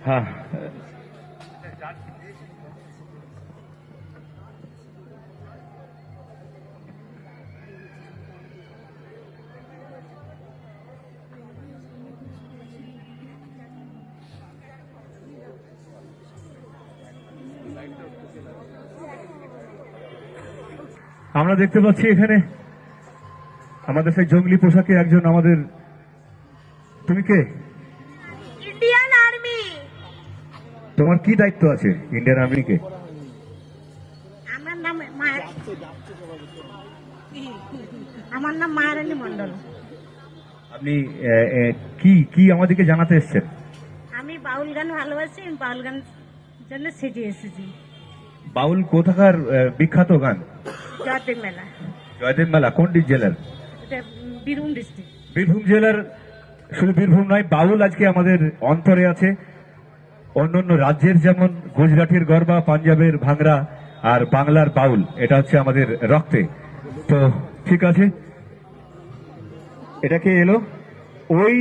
হ্যাঁ, আমরা দেখতে পাচ্ছি এখানে আমাদের সেই জঙ্গলি পোশাকে একজন আমাদের, তুমি কে? Indian army. তোমার কি দায়িত্ব আছে ইন্ডিয়ান আর্মিকে? আমার নাম মায়ারানী মন্ডল। আপনি কি কি আমাদেরকে জানাতে এসেছেন? আমি বাউল গান ভালোবাসি, আমি বাউল গান জন্য সিটি এসেছি। বাউল কোথাকার বিখ্যাত গান? জয়দেব মেলা, জয়দেব মেলা কোন জেলার? এটা বীরভূম ডিস্ট্রিক্ট। বীরভূম জেলার। শুধু বীরভূম নয়, বাউল আজকে আমাদের অন্তরে আছে। অন্যান্য রাজ্যের যেমন গুজরাটের গরবা, পাঞ্জাবের ভাংরা, আর বাংলার বাউল, এটা হচ্ছে আমাদের রক্তে। তো ঠিক আছে, এটা কে এলো? ওই